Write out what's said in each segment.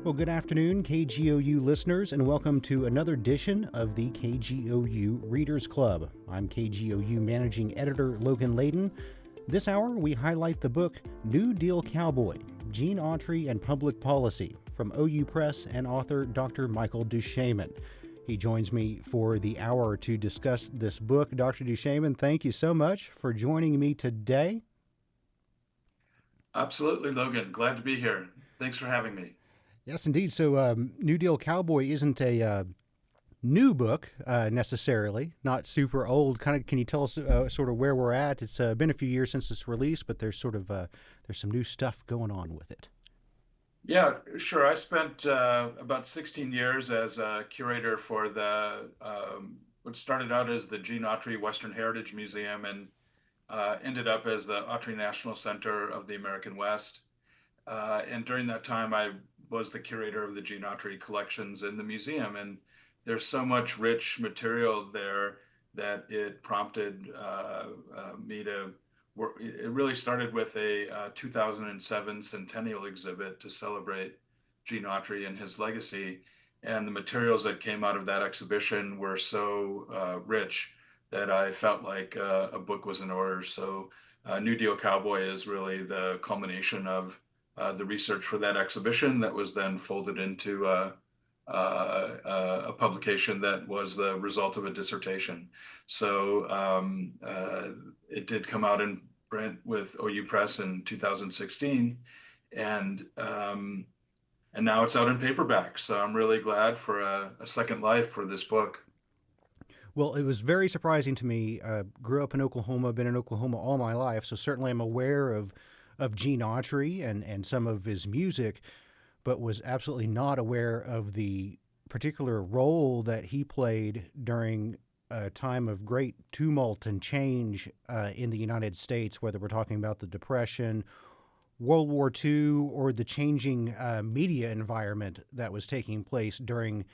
Well, good afternoon, KGOU listeners, and welcome to another edition of the KGOU Readers Club. I'm KGOU Managing Editor Logan Layden. This hour, we highlight the book New Deal Cowboy, Gene Autry and Public Policy from OU Press and author Dr. Michael Duchemin. He joins me for the hour to discuss this book. Dr. Duchemin, thank you so much for joining me today. Absolutely, Logan. Glad to be here. Thanks for having me. Yes, indeed. So, New Deal Cowboy isn't a new book necessarily, not super old. Kind of, can you tell us sort of where we're at? It's been a few years since it's released, but there's sort of there's some new stuff going on with it. Yeah, sure. I spent about 16 years as a curator for the what started out as the Gene Autry Western Heritage Museum and ended up as the Autry National Center of the American West. And during that time, I was the curator of the Gene Autry collections in the museum. And there's so much rich material there that it prompted me to work. It really started with a 2007 centennial exhibit to celebrate Gene Autry and his legacy. And the materials that came out of that exhibition were so rich that I felt like a book was in order. So New Deal Cowboy is really the culmination of the research for that exhibition that was then folded into a publication that was the result of a dissertation. So it did come out in print with OU Press in 2016, and now it's out in paperback. So I'm really glad for a second life for this book. Well, it was very surprising to me. Grew up in Oklahoma, been in Oklahoma all my life, so certainly I'm aware of Gene Autry and some of his music, but was absolutely not aware of the particular role that he played during a time of great tumult and change in the United States, whether we're talking about the Depression, World War II, or the changing media environment that was taking place during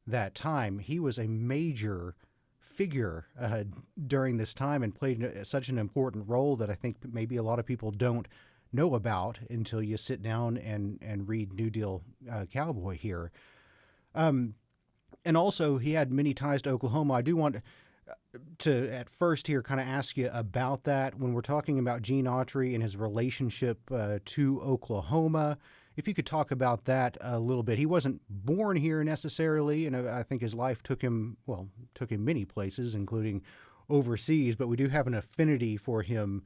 that time. He was a major figure during this time and played such an important role that I think maybe a lot of people don't know about until you sit down and read New Deal Cowboy here. And also, he had many ties to Oklahoma. I do want to at first here kind of ask you about that. When we're talking about Gene Autry and his relationship to Oklahoma, if you could talk about that a little bit. He wasn't born here necessarily, and I think his life took him many places, including overseas, but we do have an affinity for him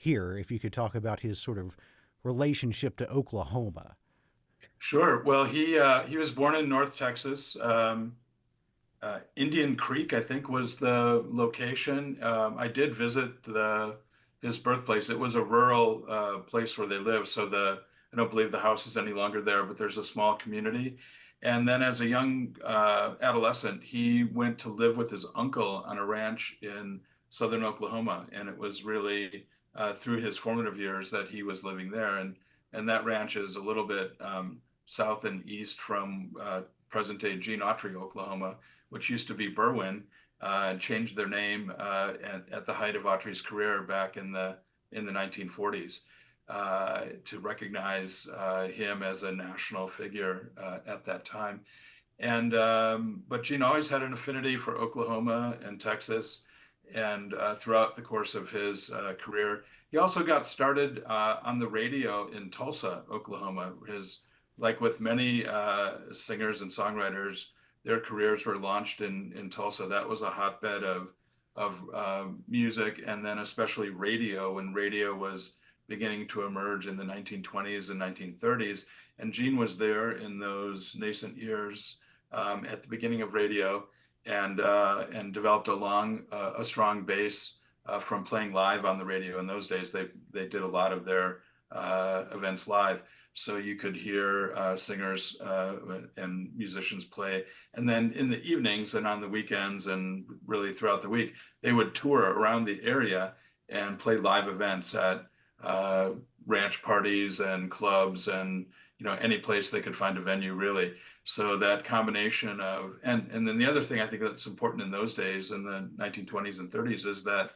here. If you could talk about his sort of relationship to Oklahoma. Sure. Well, he was born in North Texas. Indian Creek, I think, was the location. I did visit the his birthplace. It was a rural place where they lived, so the I don't believe the house is any longer there, but there's a small community. And then, as a young adolescent, he went to live with his uncle on a ranch in southern Oklahoma, and it was really through his formative years that he was living there. And that ranch is a little bit south and east from present day Gene Autry, Oklahoma, which used to be Berwyn, and changed their name at the height of Autry's career back in the 1940s to recognize him as a national figure at that time. And but Gene always had an affinity for Oklahoma and Texas, and throughout the course of his career, he also got started on the radio in Tulsa, Oklahoma. His like with many singers and songwriters, their careers were launched in Tulsa. That was a hotbed of music, and then especially radio when radio was beginning to emerge in the 1920s and 1930s. And Gene was there in those nascent years at the beginning of radio, and developed a strong base from playing live on the radio. In those days, they did a lot of their events live, so you could hear singers and musicians play. And then in the evenings and on the weekends and really throughout the week, they would tour around the area and play live events at uh, ranch parties and clubs and any place they could find a venue really. So that combination of and then the other thing I think that's important in those days in the 1920s and 30s is that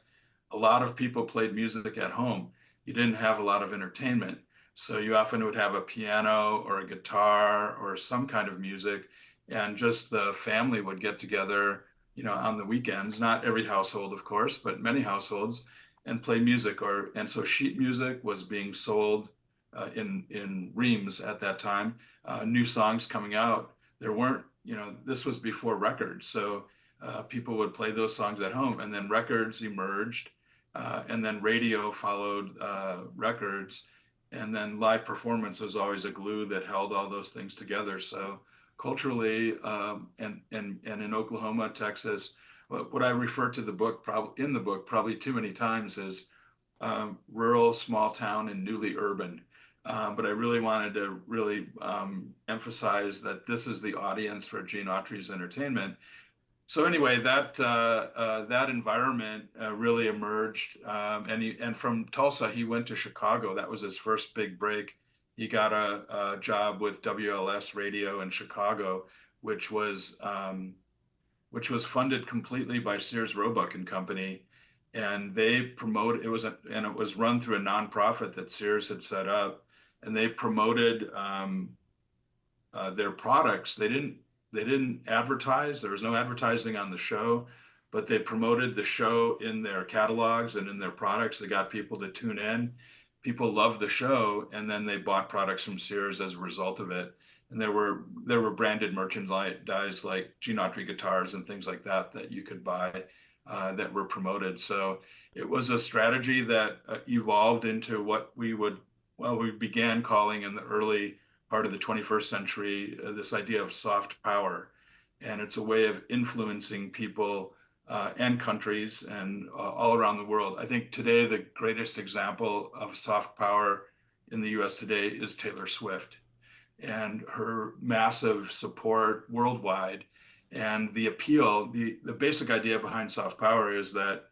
a lot of people played music at home. You didn't have a lot of entertainment, So you often would have a piano or a guitar or some kind of music, and just the family would get together, on the weekends. Not every household, of course, but many households, and play music. And so sheet music was being sold in reams at that time. New songs coming out. There weren't, this was before records, so people would play those songs at home, and then records emerged, and then radio followed records, and then live performance was always a glue that held all those things together. So culturally, and in Oklahoma, Texas, what I refer to the book probably in the book probably too many times is rural, small town, and newly urban. But I really wanted to really emphasize that this is the audience for Gene Autry's entertainment. So anyway, that environment really emerged, and from Tulsa he went to Chicago. That was his first big break. He got a job with WLS Radio in Chicago, which was um, which was funded completely by Sears Roebuck and Company, and they promoted and it was run through a nonprofit that Sears had set up, and they promoted their products. They didn't advertise. There was no advertising on the show, but they promoted the show in their catalogs and in their products. They got people to tune in. People loved the show, and then they bought products from Sears as a result of it. And there were branded merchandise like Gene Autry guitars and things like that that you could buy that were promoted. So it was a strategy that evolved into what we began calling in the early part of the 21st century, this idea of soft power. And it's a way of influencing people and countries and all around the world. I think today the greatest example of soft power in the US today is Taylor Swift and her massive support worldwide. And the appeal, the basic idea behind soft power is that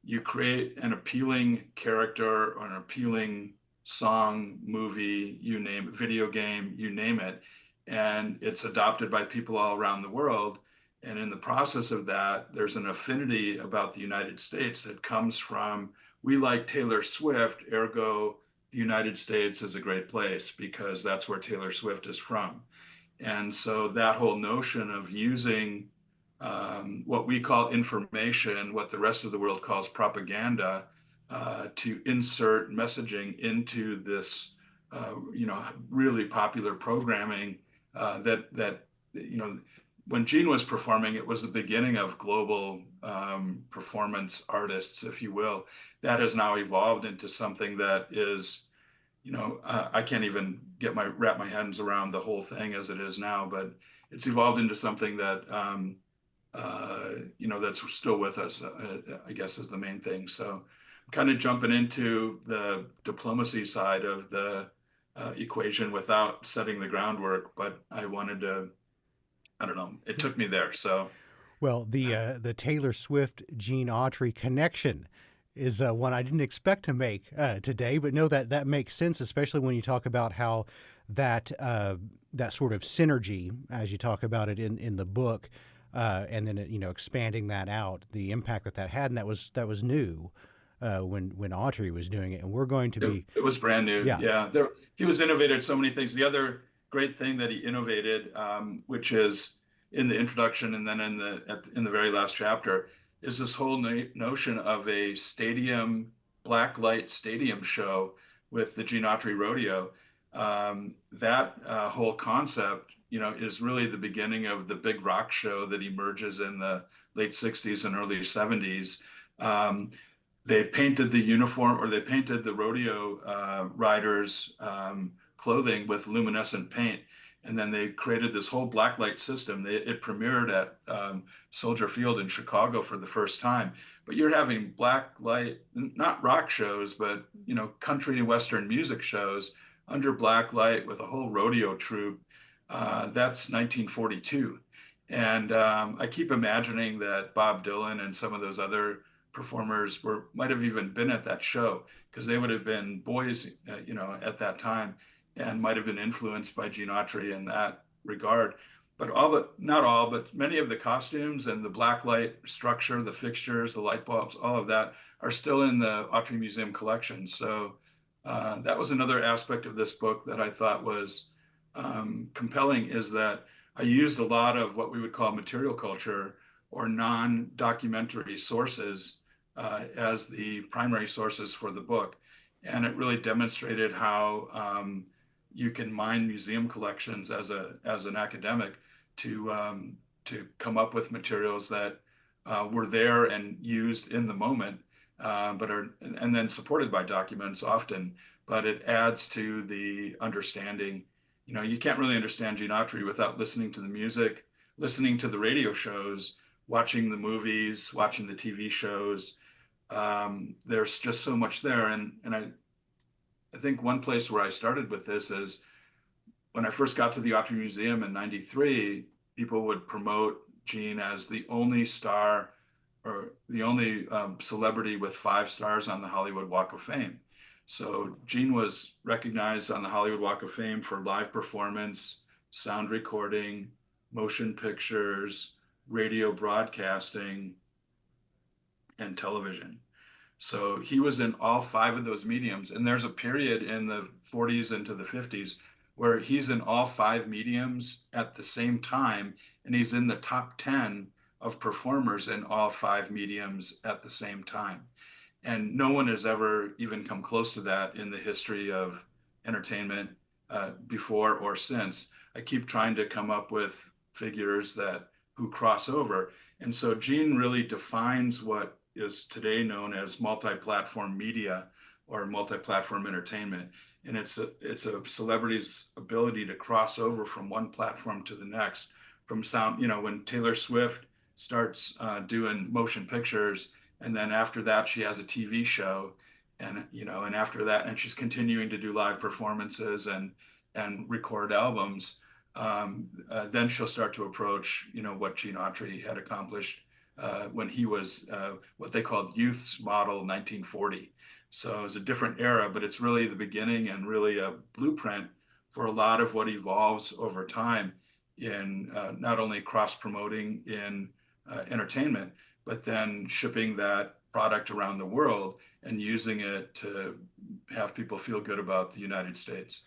you create an appealing character or an appealing song, movie, you name it, video game, you name it, and it's adopted by people all around the world. And in the process of that, there's an affinity about the United States that comes from we like Taylor Swift, ergo, the United States is a great place because that's where Taylor Swift is from. And so that whole notion of using what we call information, what the rest of the world calls propaganda, to insert messaging into this, really popular programming that when Gene was performing, it was the beginning of global performance artists, if you will. That has now evolved into something that is, I can't even wrap my hands around the whole thing as it is now, but it's evolved into something that that's still with us, I guess is the main thing. So I'm kind of jumping into the diplomacy side of the equation without setting the groundwork, but I don't know, it took me there. So Well, the Taylor Swift Gene Autry connection is one I didn't expect to make today, but no, that makes sense, especially when you talk about how that sort of synergy, as you talk about it in the book, and then expanding that out, the impact that had, and that was new when Autry was doing it, and we're going to it, be, it was brand new. yeah. Yeah, he was innovated so many things. The other great thing that he innovated, which is in the introduction and then in the very last chapter, is this whole notion of a stadium black light stadium show with the Gene Autry Rodeo. That whole concept, is really the beginning of the big rock show that emerges in the late '60s and early '70s. Um, they painted the uniform, or they painted the rodeo riders' clothing with luminescent paint, and then they created this whole blacklight system. It premiered at Soldier Field in Chicago for the first time. But you're having black light, not rock shows, but country and western music shows under black light with a whole rodeo troupe. That's 1942. And I keep imagining that Bob Dylan and some of those other performers might have even been at that show because they would have been boys, at that time, and might have been influenced by Gene Autry in that regard. But not all, but many of the costumes and the black light structure, the fixtures, the light bulbs, all of that are still in the Autry Museum collection. So That was another aspect of this book that I thought was compelling, is that I used a lot of what we would call material culture or non-documentary sources as the primary sources for the book. And it really demonstrated how you can mine museum collections as an academic to come up with materials that were there and used in the moment, but are and then supported by documents often. But it adds to the understanding. You know, you can't really understand Gene Autry without listening to the music, listening to the radio shows, watching the movies, watching the TV shows. There's just so much there, and I think one place where I started with this is when I first got to the Autry Museum in '93, people would promote Gene as the only star or the only celebrity with 5 stars on the Hollywood Walk of Fame. So Gene was recognized on the Hollywood Walk of Fame for live performance, sound recording, motion pictures, radio broadcasting, and television. So he was in all 5 of those mediums. And there's a period in the 40s into the 50s where he's in all 5 mediums at the same time. And he's in the top 10 of performers in all 5 mediums at the same time. And no one has ever even come close to that in the history of entertainment before or since. I keep trying to come up with figures that who cross over. And so Gene really defines what is today known as multi-platform media or multi-platform entertainment. And it's a celebrity's ability to cross over from one platform to the next. From sound, you know, when Taylor Swift starts doing motion pictures, and then after that she has a TV show, and you know, and after that, and she's continuing to do live performances and record albums. Then she'll start to approach, you know, what Gene Autry had accomplished when he was what they called Youth's Model 1940. So it's a different era, but it's really the beginning and really a blueprint for a lot of what evolves over time in not only cross promoting in entertainment, but then shipping that product around the world and using it to have people feel good about the United States.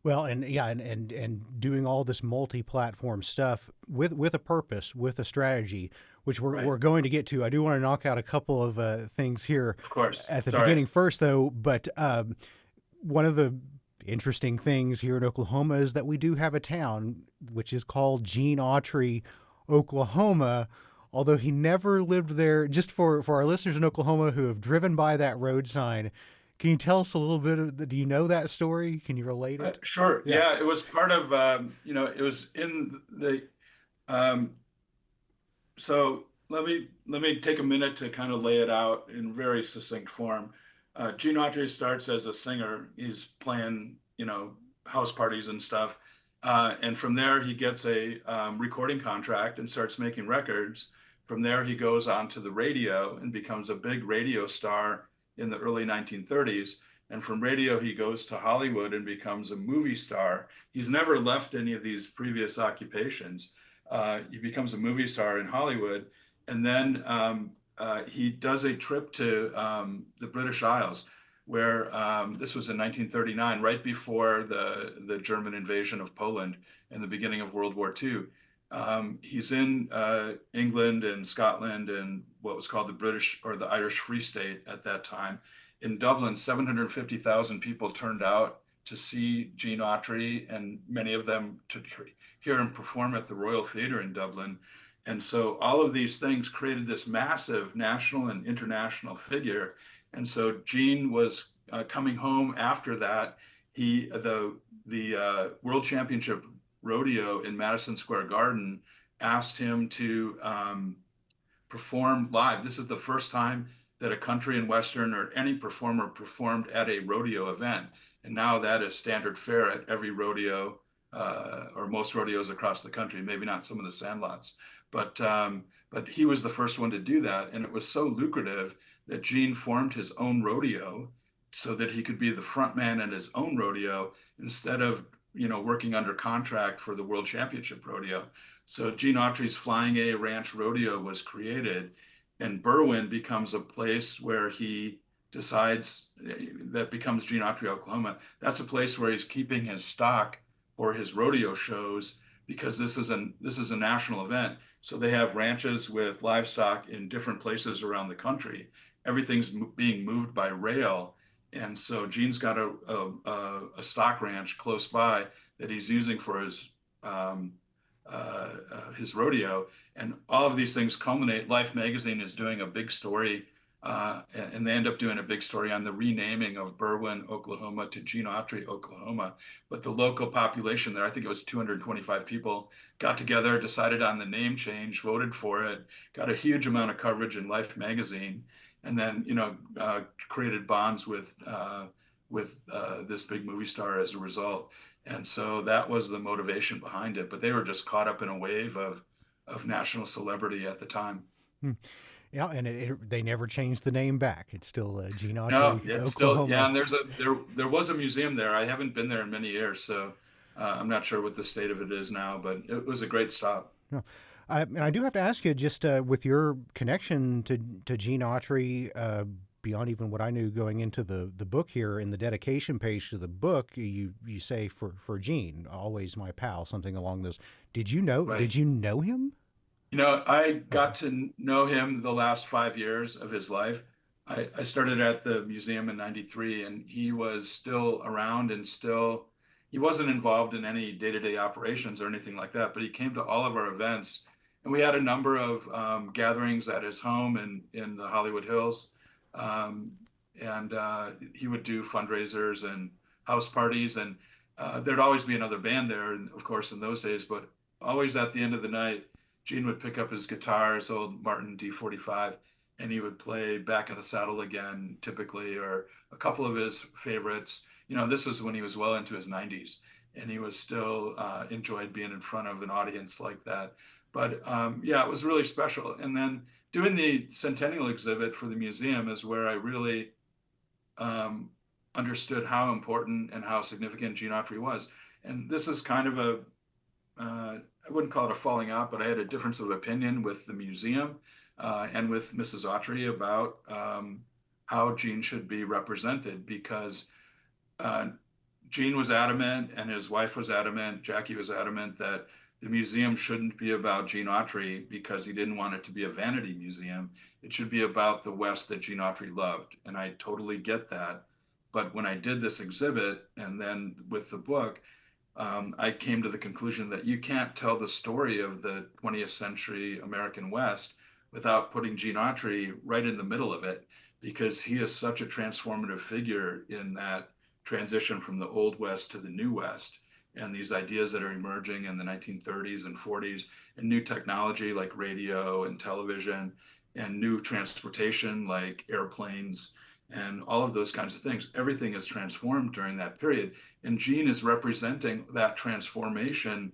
Well, and yeah, and doing all this multi-platform stuff with a purpose, with a strategy, which Right. we're going to get to. I do want to knock out a couple of things here Of course. at the Sorry. beginning first, though. But one of the interesting things here in Oklahoma is that we do have a town which is called Gene Autry, Oklahoma. Although he never lived there, just for our listeners in Oklahoma who have driven by that road sign, can you tell us a little bit of do you know that story? Can you relate it? Sure. Yeah. Yeah, it was part of, you know, it was in the, um, so let me take a minute to kind of lay it out in very succinct form. Gene Autry starts as a singer. He's playing, you know, house parties and stuff. And from there, he gets a recording contract and starts making records. From there, he goes on to the radio and becomes a big radio star in the early 1930s. And from radio, he goes to Hollywood and becomes a movie star. He's never left any of these previous occupations. He becomes a movie star in Hollywood, and then he does a trip to the British Isles, where this was in 1939, right before the German invasion of Poland and the beginning of World War II. He's in England and Scotland and what was called the British or the Irish Free State at that time. In Dublin, 750,000 people turned out to see Gene Autry, and many of them to hear him perform at the Royal Theatre in Dublin. And so all of these things created this massive national and international figure. And so Gene was coming home after that. The World Championship Rodeo in Madison Square Garden asked him to perform live. This is the first time that a country and western or any performer performed at a rodeo event, and now that is standard fare at every rodeo or most rodeos across the country. Maybe not some of the sandlots, but he was the first one to do that, and it was so lucrative that Gene formed his own rodeo so that he could be the front man at his own rodeo instead of, you know, working under contract for the World Championship Rodeo. So Gene Autry's Flying A Ranch Rodeo was created, and Berwyn becomes a place where he decides that becomes Gene Autry, Oklahoma. That's a place where he's keeping his stock for his rodeo shows because this is a national event. So they have ranches with livestock in different places around the country. Everything's being moved by rail, and so Gene's got a stock ranch close by that he's using for his rodeo, and all of these things culminate. Life magazine is doing a big story, and they end up doing a big story on the renaming of Berwyn, Oklahoma to Gene Autry, Oklahoma. But the local population there, I think it was 225 people, got together, decided on the name change, voted for it, got a huge amount of coverage in Life magazine, and then created bonds with this big movie star as a result. And so that was the motivation behind it. But they were just caught up in a wave of national celebrity at the time. Hmm. Yeah, and they never changed the name back. It's still Gene No, Autry, it's still, yeah. Oklahoma. And there was a museum there. I haven't been there in many years, so I'm not sure what the state of it is now. But it was a great stop. Yeah. And I do have to ask you, just with your connection to Gene Autry, beyond even what I knew going into the book here, in the dedication page to the book, you say for Gene, always my pal, something along those. Right. Did you know him? I Okay. got to know him the last 5 years of his life. I started at the museum in '93, and he was still around and still, he wasn't involved in any day-to-day operations or anything like that, but he came to all of our events. And we had a number of gatherings at his home in the Hollywood Hills. Um, and he would do fundraisers and house parties. And there'd always be another band there, and of course, in those days, but always at the end of the night, Gene would pick up his guitar, his old Martin D45, and he would play Back in the Saddle Again, typically, or a couple of his favorites. This was when he was well into his 90s, and he was still enjoyed being in front of an audience like that. But yeah, it was really special. And then doing the Centennial exhibit for the museum is where I really um, understood how important and how significant Gene Autry was. And this is kind of I wouldn't call it a falling out, but I had a difference of opinion with the museum and with Mrs. Autry about how Gene should be represented because uh, Gene was adamant and his wife was adamant, Jackie was adamant that the museum shouldn't be about Gene Autry because he didn't want it to be a vanity museum. It should be about the West that Gene Autry loved. And I totally get that. But when I did this exhibit and then with the book, I came to the conclusion that you can't tell the story of the 20th century American West without putting Gene Autry right in the middle of it, because he is such a transformative figure in that transition from the Old West to the New West. And these ideas that are emerging in the 1930s and 40s, and new technology like radio and television, and new transportation like airplanes, and all of those kinds of things. Everything is transformed during that period. And Gene is representing that transformation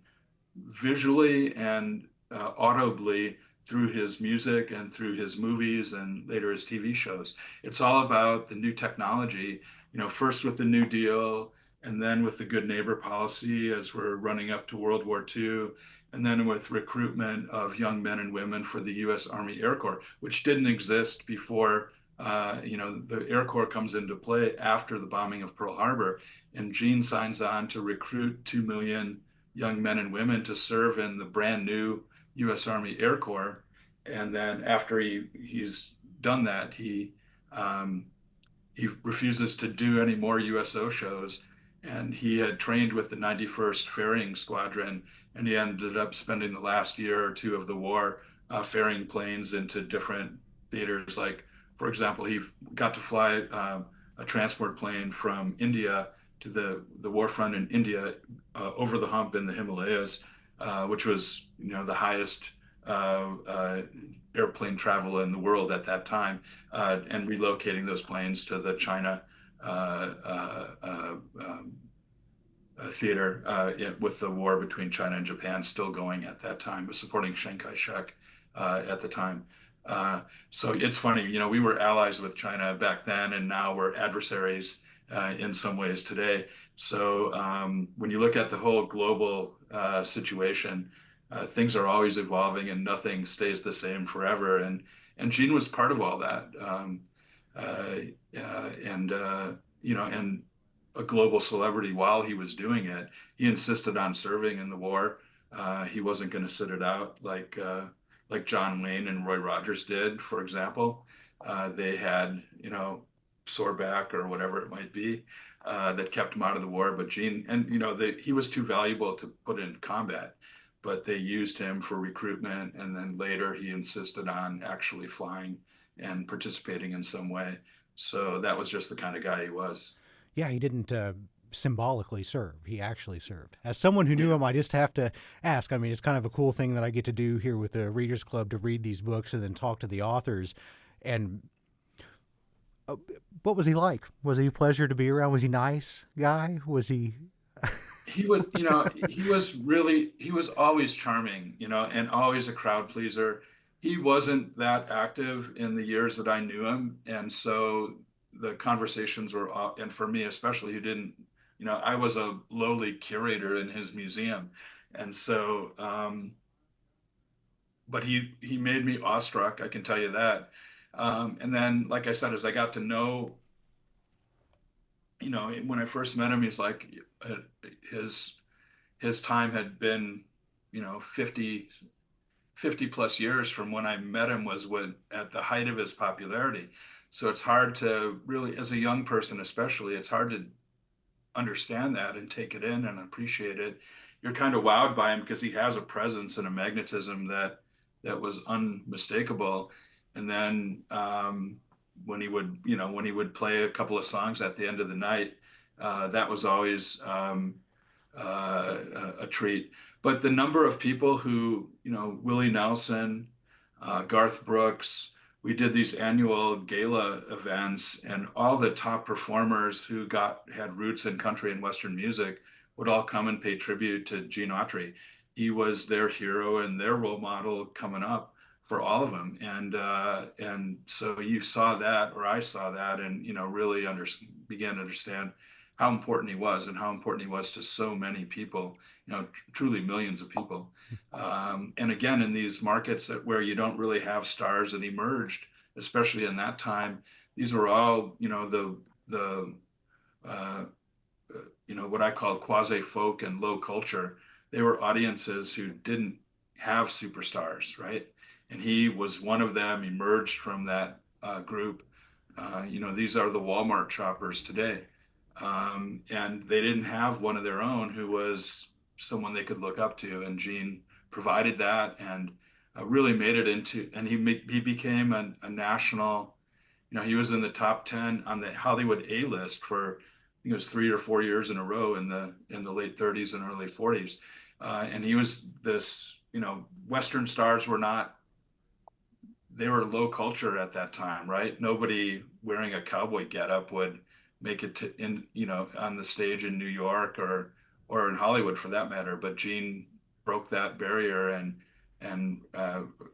visually and audibly through his music and through his movies and later his TV shows. It's all about the new technology, first with the New Deal and then with the Good Neighbor policy as we're running up to World War II, and then with recruitment of young men and women for the U.S. Army Air Corps, which didn't exist before. The Air Corps comes into play after the bombing of Pearl Harbor, and Gene signs on to recruit 2 million young men and women to serve in the brand new U.S. Army Air Corps. And then after he's done that, um, he refuses to do any more USO shows. And he had trained with the 91st Ferrying Squadron, and he ended up spending the last year or two of the war ferrying planes into different theaters. Like, for example, he got to fly a transport plane from India to the war front in India over the hump in the Himalayas, which was the highest airplane travel in the world at that time, and relocating those planes to the China uh, uh, uh, um, theater with the war between China and Japan still going at that time, was supporting Chiang Kai-shek at the time. Uh, so it's funny, we were allies with China back then, and now we're adversaries in some ways today. So when you look at the whole global situation, things are always evolving and nothing stays the same forever. And Gene was part of all that. and and a global celebrity while he was doing it. He insisted on serving in the war. He wasn't going to sit it out like John Wayne and Roy Rogers did, for example. They had, sore back or whatever it might be, that kept him out of the war. But Gene, and he was too valuable to put in combat, but they used him for recruitment, and then later he insisted on actually flying and participating in some way. So that was just the kind of guy he was. Yeah, he didn't symbolically serve. He actually served. As someone who knew Yeah. him, I just have to ask. I mean, it's kind of a cool thing that I get to do here with the Readers Club to read these books and then talk to the authors. And what was he like? Was he a pleasure to be around? Was he nice guy? Was he? He was always charming, and always a crowd pleaser. He wasn't that active in the years that I knew him. And so the conversations were, and for me especially, who didn't, I was a lowly curator in his museum. And so, but he made me awestruck, I can tell you that. And then, like I said, as I got to know, when I first met him, he's like, uh, his his time had been, 50 plus years from when I met him was when at the height of his popularity. So it's hard to really, as a young person especially, it's hard to understand that and take it in and appreciate it. You're kind of wowed by him because he has a presence and a magnetism that was unmistakable. And then when he would play a couple of songs at the end of the night, that was always a treat. But the number of people who, Willie Nelson, Garth Brooks, we did these annual gala events, and all the top performers who had roots in country and Western music would all come and pay tribute to Gene Autry. He was their hero and their role model coming up for all of them, and so you saw that, or I saw that, and really began to understand how important he was and how important he was to so many people, truly millions of people. And again, in these markets where you don't really have stars that emerged, especially in that time, these were all, the uh, what I call quasi folk and low culture. They were audiences who didn't have superstars, right? And he was one of them, emerged from that group. These are the Walmart shoppers today. And they didn't have one of their own who was someone they could look up to. And Gene provided that, and really made it into, and he became a national, he was in the top 10 on the Hollywood A list for, I think it was 3 or 4 years in a row in the late 30s and early 40s. And he was this, Western stars were not, they were low culture at that time, right? Nobody wearing a cowboy getup would make it to in, on the stage in New York or in Hollywood for that matter. But Gene broke that barrier and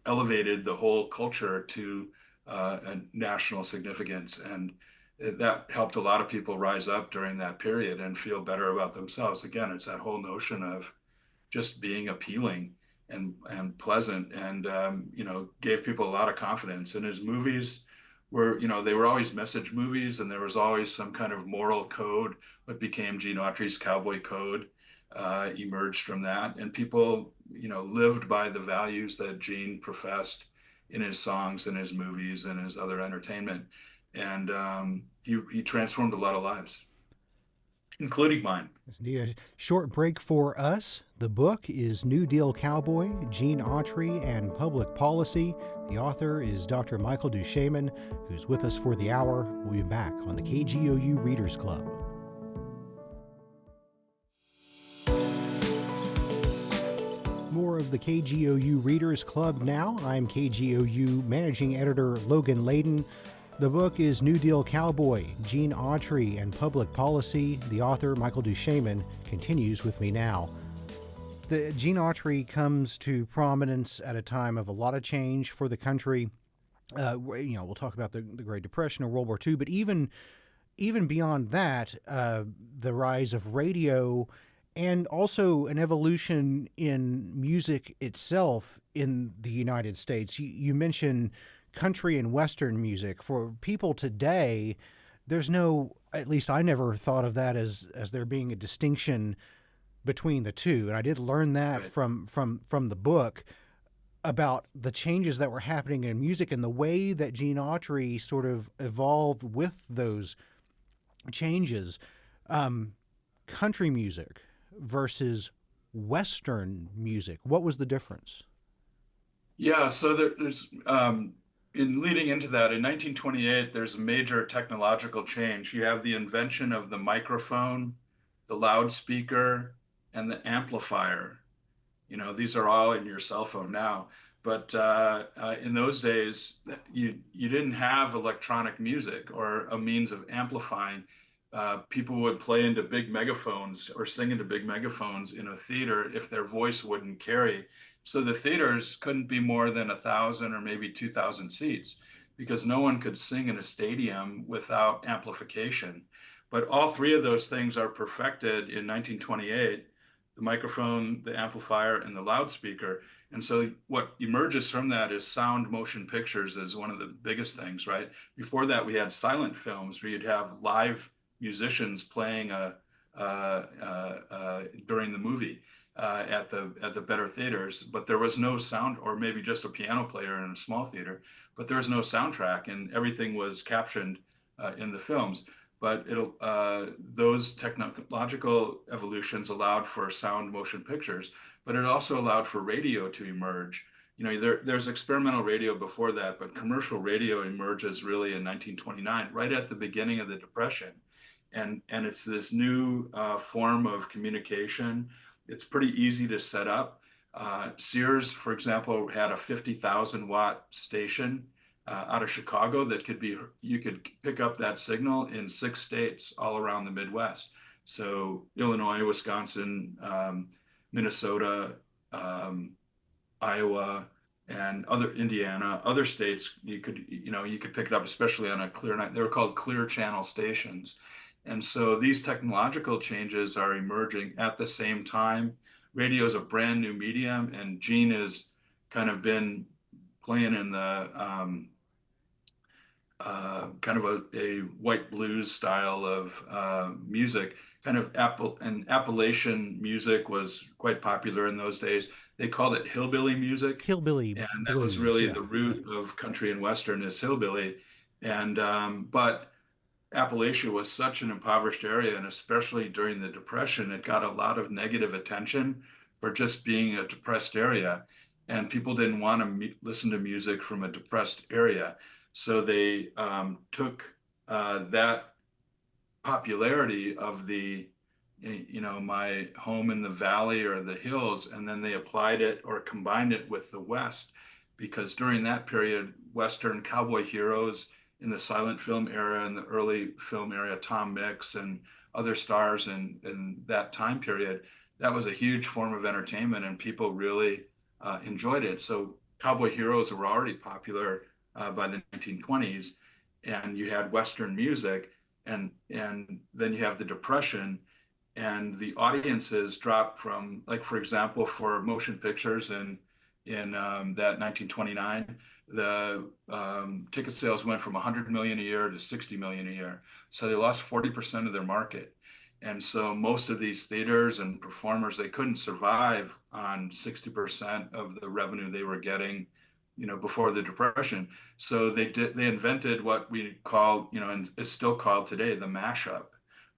elevated the whole culture to a national significance, and that helped a lot of people rise up during that period and feel better about themselves. Again, it's that whole notion of just being appealing and pleasant, and gave people a lot of confidence. And his movies were, they were always message movies, and there was always some kind of moral code. What became Gene Autry's Cowboy Code emerged from that, and people, lived by the values that Gene professed in his songs and his movies and his other entertainment. And he transformed a lot of lives, including mine. Let's need a short break for us. The book is New Deal Cowboy, Gene Autry, and Public Policy. The author is Dr. Michael Duchemin, who's with us for the hour. We'll be back on the KGOU Readers Club. More of the KGOU Readers Club now. I'm KGOU Managing Editor Logan Layden. The book is New Deal Cowboy, Gene Autry, and Public Policy. The author, Michael Duchemin, continues with me now. The Gene Autry comes to prominence at a time of a lot of change for the country. We'll talk about the Great Depression or World War II, but even beyond that, the rise of radio and also an evolution in music itself in the United States. You mentioned country and Western music. For people today, there's no, at least I never thought of that as there being a distinction between the two, and I did learn that Right. from the book about the changes that were happening in music and the way that Gene Autry sort of evolved with those changes. Um, Country music versus Western music. What was the difference? Yeah, so there's in leading into that, in 1928, there's a major technological change. You have the invention of the microphone, the loudspeaker, and the amplifier. You know, these are all in your cell phone now. But in those days, you didn't have electronic music or a means of amplifying. People would play into big megaphones or sing into big megaphones in a theater if their voice wouldn't carry. So the theaters couldn't be more than 1,000 or maybe 2,000 seats because no one could sing in a stadium without amplification. But all three of those things are perfected in 1928: the microphone, the amplifier, and the loudspeaker. And so what emerges from that is sound motion pictures as one of the biggest things, right? Before that, we had silent films where you'd have live musicians playing during the movie at the better theaters, but there was no sound, or maybe just a piano player in a small theater, but there was no soundtrack, and everything was captioned in the films. But those technological evolutions allowed for sound motion pictures, but it also allowed for radio to emerge. You know, there's experimental radio before that, but commercial radio emerges really in 1929, right at the beginning of the Depression. And it's this new form of communication. It's pretty easy to set up. Sears, for example, had a 50,000 watt station out of Chicago that you could pick up that signal in 6 states all around the Midwest. So Illinois, Wisconsin, Minnesota, um, Iowa, and other Indiana, other states, you could pick it up, especially on a clear night. They were called clear channel stations. And so these technological changes are emerging at the same time. Radio is a brand new medium, and Gene has kind of been playing in the kind of a white blues style of music. Kind of Appalachian music was quite popular in those days. They called it hillbilly music, Hillbilly and that was blues, really yeah. the root of country and western is hillbilly. And but Appalachia was such an impoverished area, and especially during the Depression, it got a lot of negative attention for just being a depressed area. And people didn't want to listen to music from a depressed area. So they took that popularity of my home in the valley or the hills, and then they applied it or combined it with the West, because during that period, Western cowboy heroes in the silent film era and the early film era, Tom Mix and other stars in that time period, that was a huge form of entertainment, and people really enjoyed it. So cowboy heroes were already popular by the 1920s, and you had Western music, and then you have the Depression, and the audiences dropped from, like, for example, for motion pictures in that 1929, the ticket sales went from 100 million a year to 60 million a year. So they lost 40% of their market. And so most of these theaters and performers, they couldn't survive on 60% of the revenue they were getting, before the Depression. So they invented what we call, and is still called today, the mashup,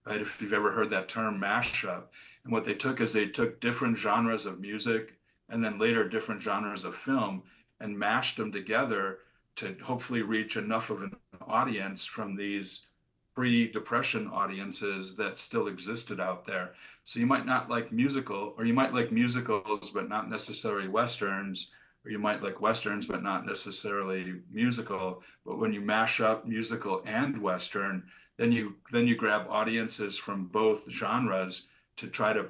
right? If you've ever heard that term, mashup. And what they took is they took different genres of music and then later different genres of film and mashed them together to hopefully reach enough of an audience from these pre-depression audiences that still existed out there. So you might not like musical, or you might like musicals but not necessarily westerns, or you might like westerns but not necessarily musical. But when you mash up musical and western, then you grab audiences from both genres to try to,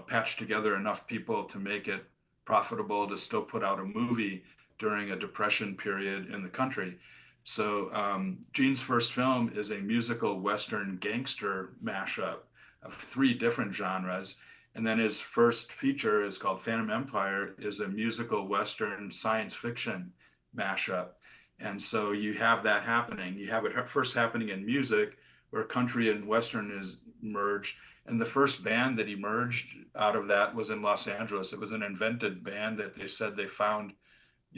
patch together enough people to make it profitable to still put out a movie during a depression period in the country. So Gene's first film is a musical western gangster mashup of three different genres. And then his first feature is called Phantom Empire, is a musical western science fiction mashup. And so you have that happening. You have it first happening in music, where country and western is merged. And the first band that emerged out of that was in Los Angeles. It was an invented band that they said they found,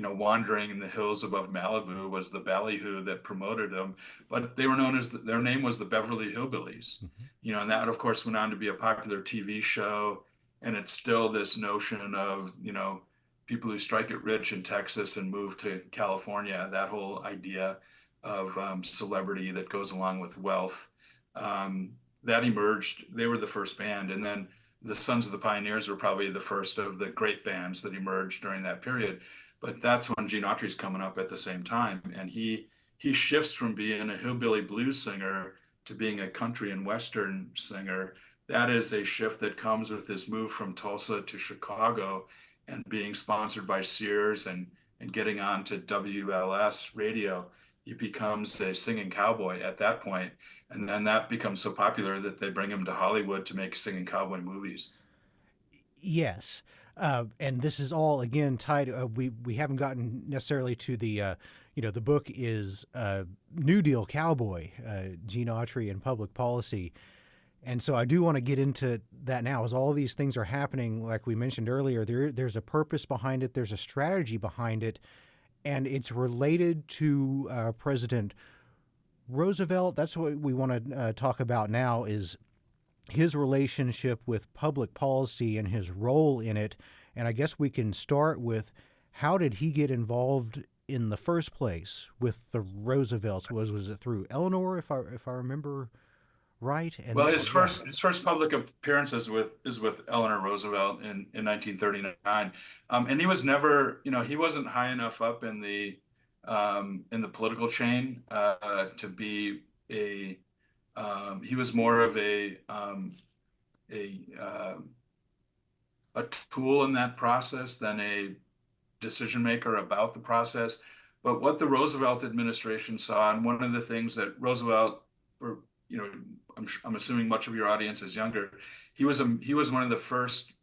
wandering in the hills above Malibu, was the ballyhoo that promoted them. But they were known as their name was the Beverly Hillbillies, Mhm. and that of course went on to be a popular TV show. And it's still this notion of, people who strike it rich in Texas and move to California, that whole idea of celebrity that goes along with wealth. Um, that emerged. They were the first band. And then the Sons of the Pioneers were probably the first of the great bands that emerged during that period. But that's when Gene Autry's coming up at the same time, and he shifts from being a hillbilly blues singer to being a country and western singer. That is a shift that comes with his move from Tulsa to Chicago and being sponsored by Sears and getting on to WLS radio. He becomes a singing cowboy at that point, and then that becomes so popular that they bring him to Hollywood to make singing cowboy movies. Yes. And this is all again tied. We haven't gotten necessarily to the the book is New Deal Cowboy, Gene Autry and public policy, and so I do want to get into that now. As all these things are happening, like we mentioned earlier, there's a purpose behind it. There's a strategy behind it, and it's related to President Roosevelt. That's what we want to talk about now. Is his relationship with public policy and his role in it. And I guess we can start with how did he get involved in the first place with the Roosevelts? Was it through Eleanor, if I remember right? And Well, then, yeah, his first public appearance is with Eleanor Roosevelt in 1939, and he was never, he wasn't high enough up in the political chain to be a. He was more of a a tool in that process than a decision maker about the process. But what the Roosevelt administration saw, and one of the things that Roosevelt, for I'm assuming much of your audience is younger, he was one of the first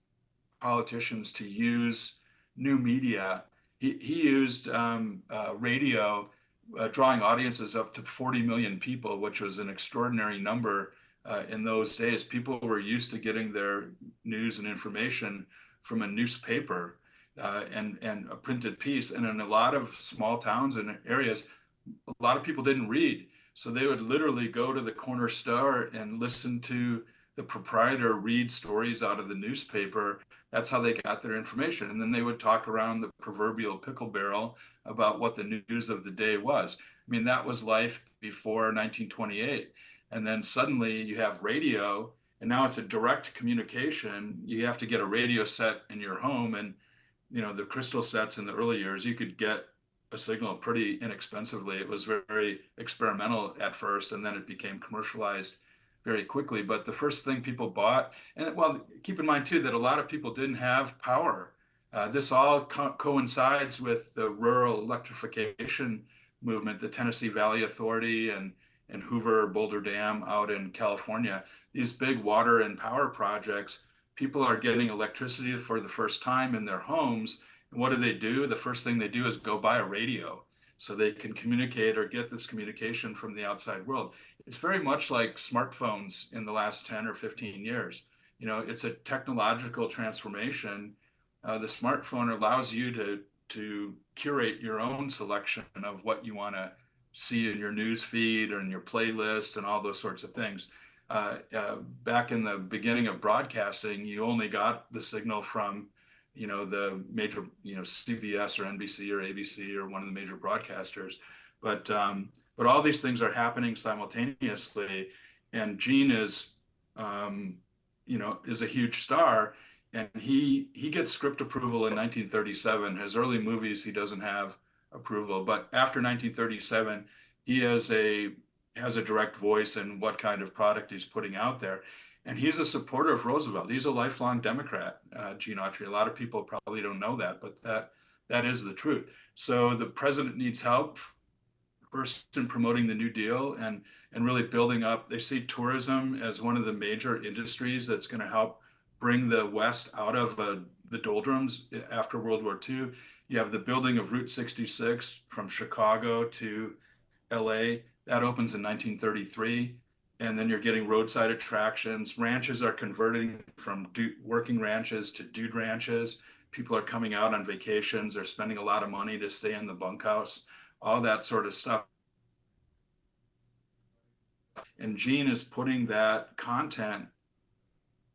politicians to use new media. He used radio, drawing audiences up to 40 million people, which was an extraordinary number in those days. People were used to getting their news and information from a newspaper and a printed piece. And in a lot of small towns and areas, a lot of people didn't read. So they would literally go to the corner store and listen to the proprietor read stories out of the newspaper. That's how they got their information. And then they would talk around the proverbial pickle barrel about what the news of the day was. I mean, that was life before 1928. And then suddenly you have radio, and now it's a direct communication. You have to get a radio set in your home. And the crystal sets in the early years, you could get a signal pretty inexpensively. It was very experimental at first, and then it became commercialized very quickly. But the first thing people bought, and well, keep in mind too that a lot of people didn't have power. This all coincides with the rural electrification movement, the Tennessee Valley Authority and Hoover Boulder Dam out in California. These big water and power projects, people are getting electricity for the first time in their homes. And what do? The first thing they do is go buy a radio so they can communicate or get this communication from the outside world. It's very much like smartphones in the last 10 or 15 years. It's a technological transformation. The smartphone allows you to curate your own selection of what you want to see in your news feed or in your playlist and all those sorts of things. Back in the beginning of broadcasting, you only got the signal from, the major, CBS or NBC or ABC or one of the major broadcasters. But all these things are happening simultaneously, and Gene is a huge star, and he gets script approval in 1937. His early movies, he doesn't have approval, but after 1937, he has a direct voice in what kind of product he's putting out there. And he's a supporter of Roosevelt. He's a lifelong Democrat, Gene Autry. A lot of people probably don't know that, but that is the truth. So the president needs help first in promoting the New Deal and really building up. They see tourism as one of the major industries that's going to help bring the West out of the doldrums after World War II. You have the building of Route 66 from Chicago to LA. That opens in 1933. And then you're getting roadside attractions. Ranches are converting from working ranches to dude ranches. People are coming out on vacations. They're spending a lot of money to stay in the bunkhouse, all that sort of stuff. And Gene is putting that content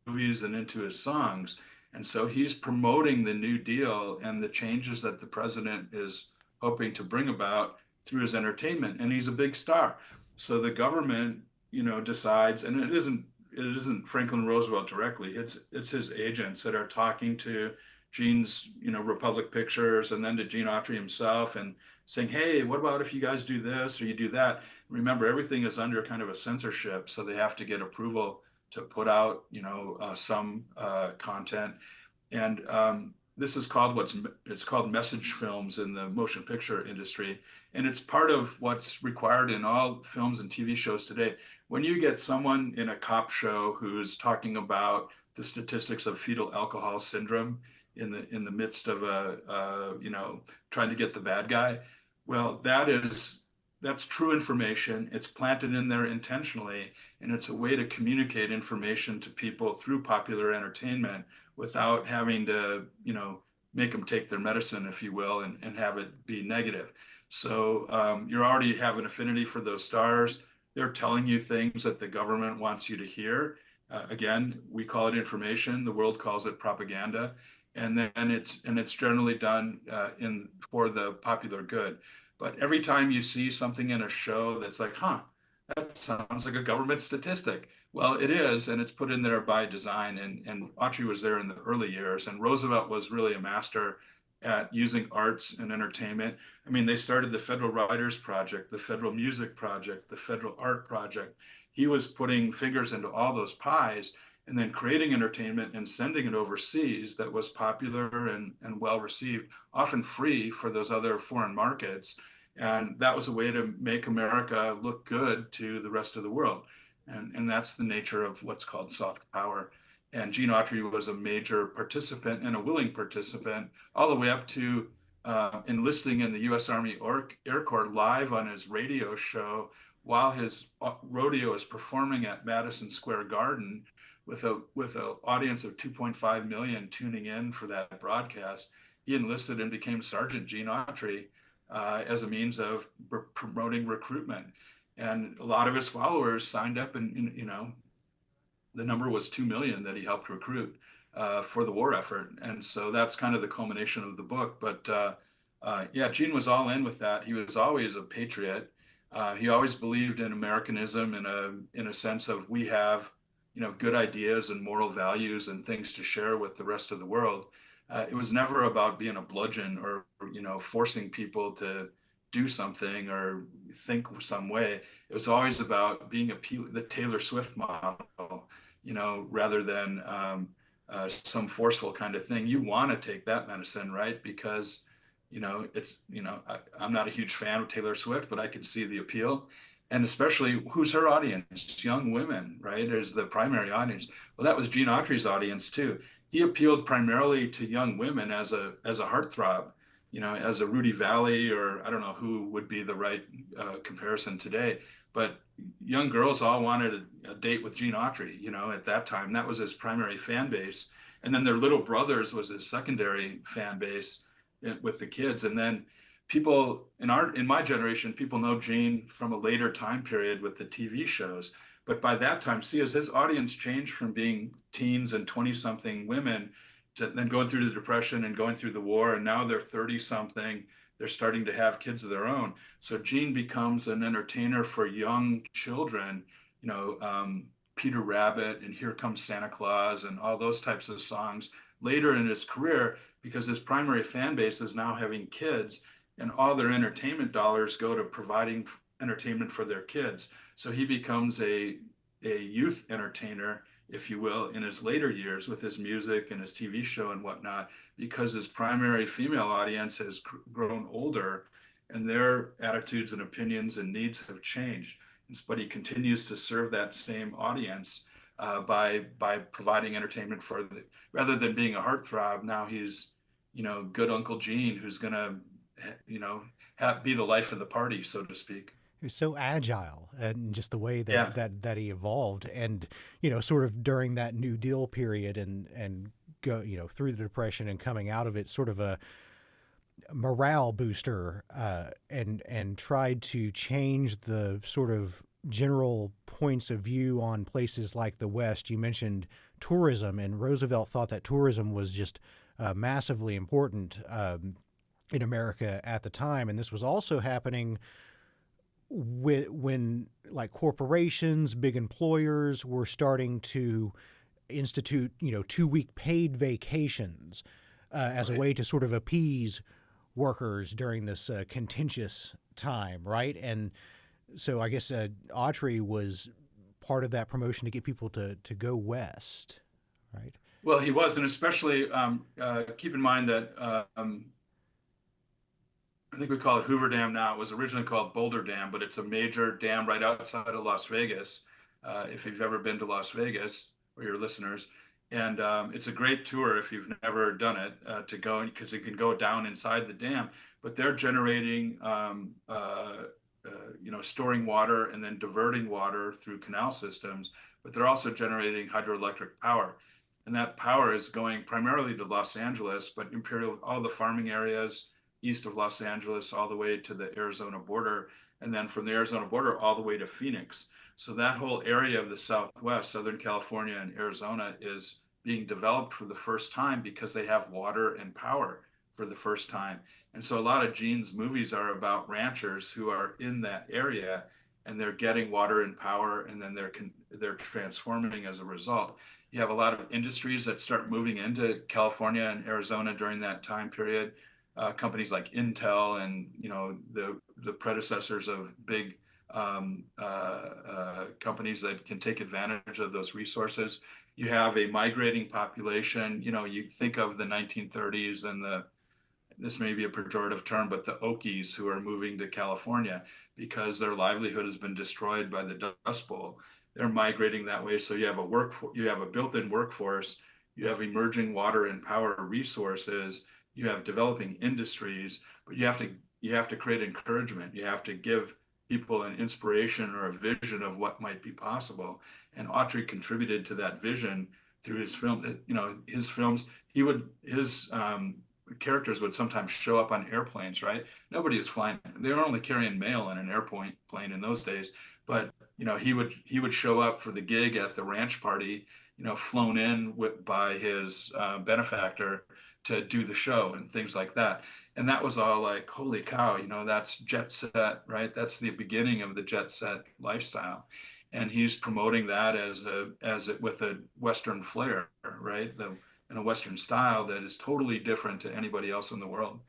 movies and into his songs. And so he's promoting the New Deal and the changes that the president is hoping to bring about through his entertainment. And he's a big star. So the government, decides, and it isn't Franklin Roosevelt directly. It's his agents that are talking to Gene's, Republic Pictures and then to Gene Autry himself and saying, hey, what about if you guys do this or you do that? Remember, everything is under kind of a censorship, so they have to get approval to put out, some content. And this is called it's called message films in the motion picture industry, and it's part of what's required in all films and TV shows today. When you get someone in a cop show who's talking about the statistics of fetal alcohol syndrome in the midst of trying to get the bad guy, well, that's true information. It's planted in there intentionally, and it's a way to communicate information to people through popular entertainment without having to, make them take their medicine, if you will, and have it be negative. So you already have an affinity for those stars. They're telling you things that the government wants you to hear. Again, we call it information. The world calls it propaganda, and then it's generally done in for the popular good. But every time you see something in a show that's like, huh, that sounds like a government statistic. Well, it is, and it's put in there by design. And Autry was there in the early years, and Roosevelt was really a master at using arts and entertainment. I mean, they started the Federal Writers Project, the Federal Music Project, the Federal Art Project. He was putting fingers into all those pies and then creating entertainment and sending it overseas that was popular and well received, often free for those other foreign markets. And that was a way to make America look good to the rest of the world. And that's the nature of what's called soft power. And Gene Autry was a major participant and a willing participant, all the way up to enlisting in the U.S. Army Air Corps live on his radio show while his rodeo is performing at Madison Square Garden with an audience of 2.5 million tuning in for that broadcast. He enlisted and became Sergeant Gene Autry as a means of promoting recruitment. And a lot of his followers signed up, and the number was 2 million that he helped recruit for the war effort. And so that's kind of the culmination of the book. But yeah, Gene was all in with that. He was always a patriot. He always believed in Americanism in a sense of we have, good ideas and moral values and things to share with the rest of the world. It was never about being a bludgeon or, forcing people to do something or think some way. It was always about being the Taylor Swift model, rather than some forceful kind of thing. You want to take that medicine, right? Because, I'm not a huge fan of Taylor Swift, but I can see the appeal. And especially who's her audience? Young women, right? Is the primary audience. Well, that was Gene Autry's audience too. He appealed primarily to young women as a heartthrob, as a Rudy Valley, or I don't know who would be the right comparison today, but young girls all wanted a date with Gene Autry, at that time. That was his primary fan base. And then their little brothers was his secondary fan base with the kids. And then people in my generation, people know Gene from a later time period with the TV shows. But by that time, see, as his audience changed from being teens and 20 something women to then going through the depression and going through the war, and now they're 30 something, they're starting to have kids of their own. So Gene becomes an entertainer for young children, Peter Rabbit and Here Comes Santa Claus and all those types of songs later in his career, because his primary fan base is now having kids, and all their entertainment dollars go to providing entertainment for their kids. So he becomes a youth entertainer, if you will, in his later years with his music and his TV show and whatnot, because his primary female audience has grown older and their attitudes and opinions and needs have changed. But he continues to serve that same audience by providing entertainment rather than being a heartthrob. Now he's good Uncle Gene who's gonna, you know, be the life of the party, so to speak. He was so agile, and just the way Yeah. that he evolved, and sort of during that New Deal period, and go through the Depression and coming out of it, sort of a morale booster, and tried to change the sort of general points of view on places like the West. You mentioned tourism, and Roosevelt thought that tourism was just massively important in America at the time, and this was also happening when like corporations, big employers were starting to institute 2-week paid vacations as a Right. way to sort of appease workers during this contentious time, right? And so I guess Autry was part of that promotion to get people to go west, right? Well, he was, and especially keep in mind that I think we call it Hoover Dam now. It was originally called Boulder Dam, but it's a major dam right outside of Las Vegas. If you've ever been to Las Vegas, or your listeners, and it's a great tour if you've never done it to go, because you can go down inside the dam. But they're generating, storing water and then diverting water through canal systems. But they're also generating hydroelectric power, and that power is going primarily to Los Angeles, but Imperial, all the farming areas east of Los Angeles all the way to the Arizona border, and then from the Arizona border all the way to Phoenix. So that whole area of the Southwest, Southern California and Arizona, is being developed for the first time because they have water and power for the first time. And so a lot of Gene's movies are about ranchers who are in that area, and they're getting water and power, and then they're transforming as a result. You have a lot of industries that start moving into California and Arizona during that time period. Companies like Intel, and the predecessors of big companies that can take advantage of those resources. You have a migrating population. You think of the 1930s and this may be a pejorative term, but the Okies who are moving to California because their livelihood has been destroyed by the Dust Bowl. They're migrating that way. So you have a built-in workforce, you have emerging water and power resources, you have developing industries, but you have to create encouragement. You have to give people an inspiration or a vision of what might be possible. And Autry contributed to that vision through his film. His films. His characters would sometimes show up on airplanes, right? Nobody was flying. They were only carrying mail in an airplane plane in those days. But he would show up for the gig at the ranch party, flown in by his benefactor to do the show and things like that. And that was all like, holy cow, that's jet set, right? That's the beginning of the jet set lifestyle. And he's promoting that with a Western flair, right? In a Western style that is totally different to anybody else in the world.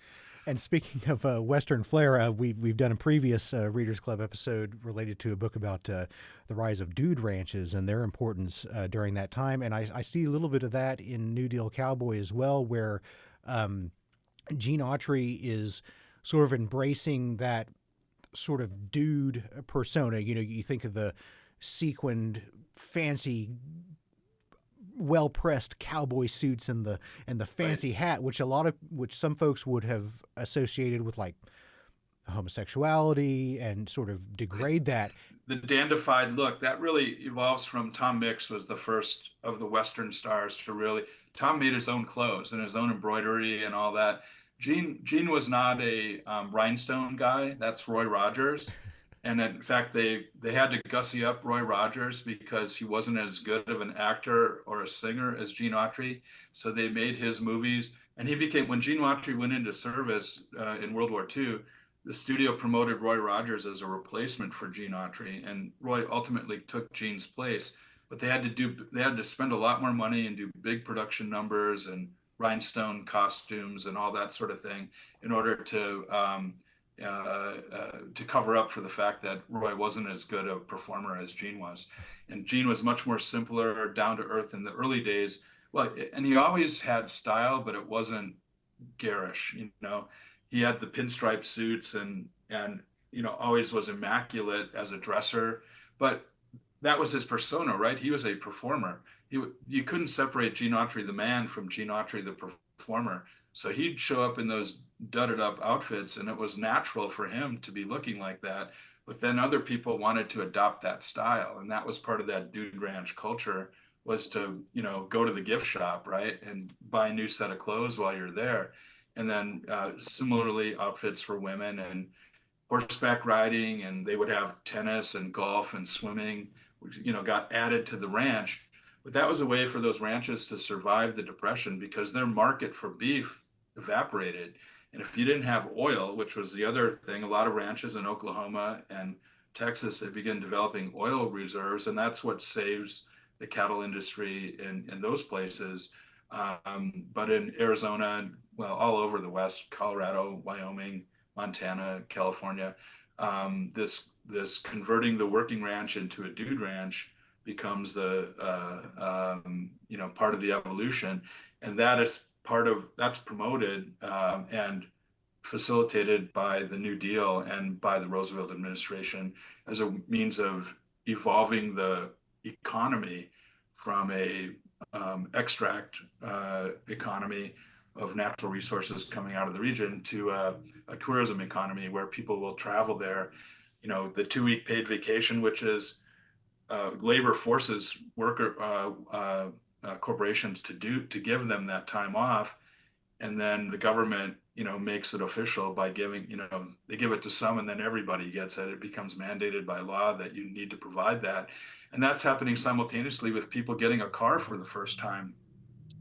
And speaking of Western flair, we've done a previous Readers Club episode related to a book about the rise of dude ranches and their importance during that time. And I see a little bit of that in New Deal Cowboy as well, where Gene Autry is sort of embracing that sort of dude persona. You think of the sequined, fancy, well pressed cowboy suits and the Right. fancy hat, which some folks would have associated with like homosexuality and sort of Right. degrade that. The dandified look that really evolves from Tom Mix, was the first of the Western stars to really. Tom made his own clothes and his own embroidery and all that. Gene was not a rhinestone guy. That's Roy Rogers, and in fact they had to gussy up Roy Rogers because he wasn't as good of an actor or a singer as Gene Autry. So they made his movies, and he became, when Gene Autry went into service in World War II, the studio promoted Roy Rogers as a replacement for Gene Autry, and Roy ultimately took Gene's place. But they had to spend a lot more money and do big production numbers and rhinestone costumes and all that sort of thing in order to cover up for the fact that Roy wasn't as good a performer as Gene was, and Gene was much more simpler, down to earth in the early days. Well, and he always had style, but it wasn't garish. He had the pinstripe suits, and always was immaculate as a dresser, but that was his persona, right? He was a performer. You couldn't separate Gene Autry the man from Gene Autry the performer. So he'd show up in those dudded up outfits, and it was natural for him to be looking like that. But then other people wanted to adopt that style, and that was part of that dude ranch culture, was to, go to the gift shop, right, and buy a new set of clothes while you're there. And then similarly, outfits for women and horseback riding, and they would have tennis and golf and swimming, which, got added to the ranch. But that was a way for those ranches to survive the Depression because their market for beef evaporated. And if you didn't have oil, which was the other thing, a lot of ranches in Oklahoma and Texas, they began developing oil reserves, and that's what saves the cattle industry in those places. But in Arizona, well, all over the West, Colorado, Wyoming, Montana, California, this converting the working ranch into a dude ranch becomes the part of the evolution, and that's promoted and facilitated by the New Deal and by the Roosevelt administration as a means of evolving the economy from a extract economy of natural resources coming out of the region to a tourism economy where people will travel there. The 2 week paid vacation, which is labor forces worker corporations to give them that time off, and then the government makes it official by giving, they give it to some and then everybody gets it. It becomes mandated by law that you need to provide that, and that's happening simultaneously with people getting a car for the first time.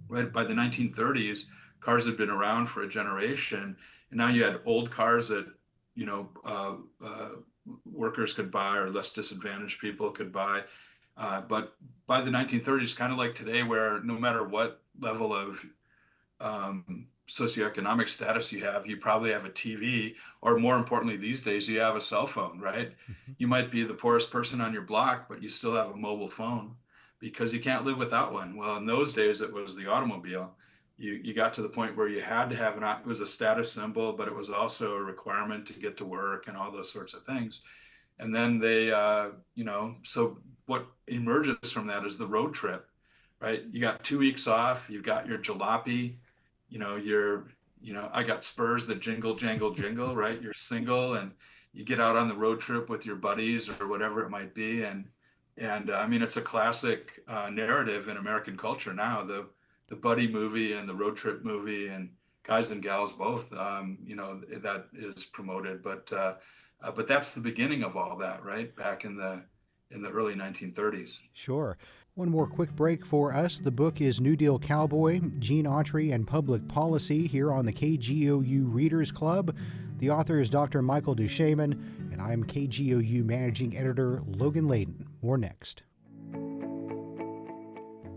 Right by the 1930s, cars had been around for a generation, and now you had old cars that you know uh, uh, workers could buy or less disadvantaged people could buy. But by the 1930s, kind of like today, where no matter what level of socioeconomic status you have, you probably have a TV, or more importantly, these days, you have a cell phone, right? Mhm. You might be the poorest person on your block, but you still have a mobile phone because you can't live without one. Well, in those days, it was the automobile. You got to the point where you had to have it was a status symbol, but it was also a requirement to get to work and all those sorts of things. And then so what emerges from that is the road trip, right? You got 2 weeks off, you got your jalopy, I got spurs that jingle, jangle, jingle, right? You're single and you get out on the road trip with your buddies or whatever it might be. And I mean, it's a classic narrative in American culture now, the buddy movie and the road trip movie, and guys and gals both, that is promoted. But that's the beginning of all that, right? Back in the early 1930s. Sure. One more quick break for us. The book is New Deal Cowboy, Gene Autry and Public Policy here on the KGOU Readers Club. The author is Dr. Michael Duchemin, and I'm KGOU Managing Editor Logan Layden. More next.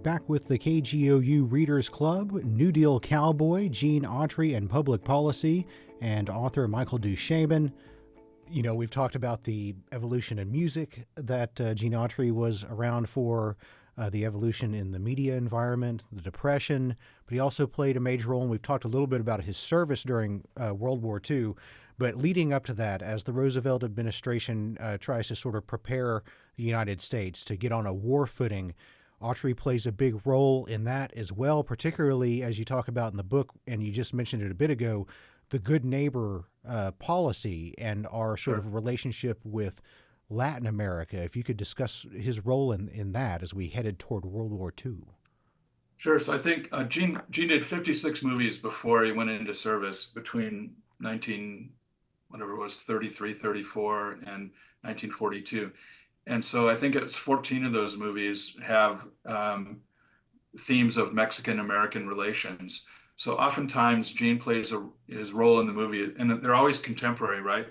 Back with the KGOU Readers Club, New Deal Cowboy, Gene Autry and Public Policy, and author Michael Duchemin. We've talked about the evolution in music that Gene Autry was around for, the evolution in the media environment, the Depression, but he also played a major role, and we've talked a little bit about his service during World War II. But leading up to that, as the Roosevelt administration tries to sort of prepare the United States to get on a war footing, Autry plays a big role in that as well, particularly as you talk about in the book, and you just mentioned it a bit ago, the good neighbor policy and our sort Sure. of relationship with Latin America. If you could discuss his role in that as we headed toward World War II. Sure. So I think Gene did 56 movies before he went into service between 19, whatever it was, 33, 34, and 1942. And so I think it's 14 of those movies have themes of Mexican American relations. So oftentimes Gene plays his role in the movie, and they're always contemporary, right?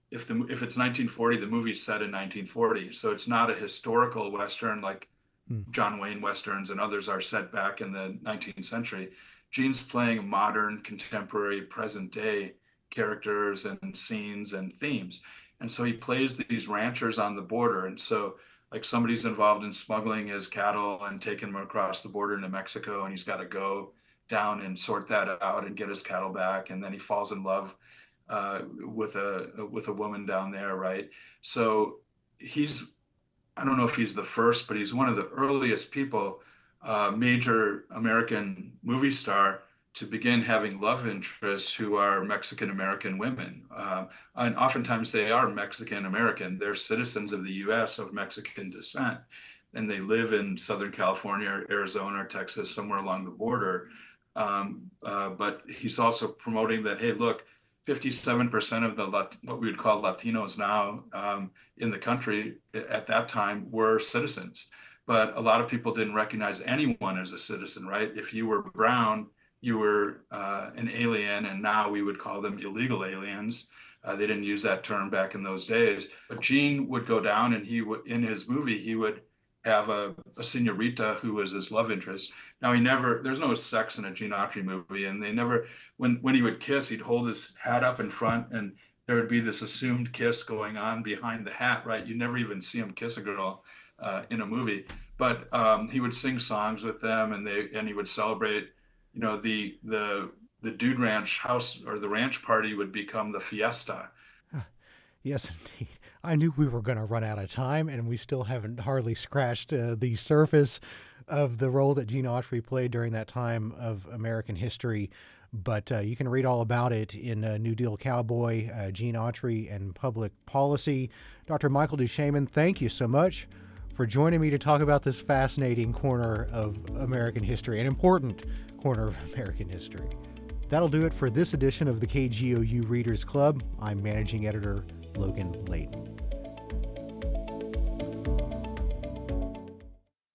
If it's 1940, the movie's set in 1940, so it's not a historical Western like Hmm. John Wayne Westerns and others are set back in the 19th century. Gene's playing modern, contemporary, present day characters and scenes and themes. And so he plays these ranchers on the border. And so, like, somebody's involved in smuggling his cattle and taking them across the border into Mexico, and he's got to go down and sort that out and get his cattle back. And then he falls in love with a woman down there, right? So he's I don't know if he's the first, but he's one of the earliest people, major American movie star, to begin having love interests who are Mexican American women. And oftentimes they are Mexican American. They're citizens of the US of Mexican descent, and they live in Southern California, or Arizona, or Texas, somewhere along the border. But he's also promoting that, hey, look, 57% of the what we would call Latinos now in the country at that time were citizens. But a lot of people didn't recognize anyone as a citizen, right? If you were brown, you were an alien, and now we would call them illegal aliens. They didn't use that term back in those days. But Gene would go down, and he would, in his movie, he would have a senorita who was his love interest. Now he never, there's no sex in a Gene Autry movie, and they never, when he would kiss, he'd hold his hat up in front, and there would be this assumed kiss going on behind the hat, right? You never even see him kiss a girl in a movie, but he would sing songs with them, and he would celebrate. You know, the Dude Ranch house, or the ranch party, would become the fiesta. Yes, indeed. I knew we were going to run out of time, and we still haven't hardly scratched the surface of the role that Gene Autry played during that time of American history. But you can read all about it in New Deal Cowboy, Gene Autry, and Public Policy. Dr. Michael Duchemin, thank you so much for joining me to talk about this fascinating corner of American history, an important corner of American history. That'll do it for this edition of the KGOU Readers Club. I'm Managing Editor Logan Layton.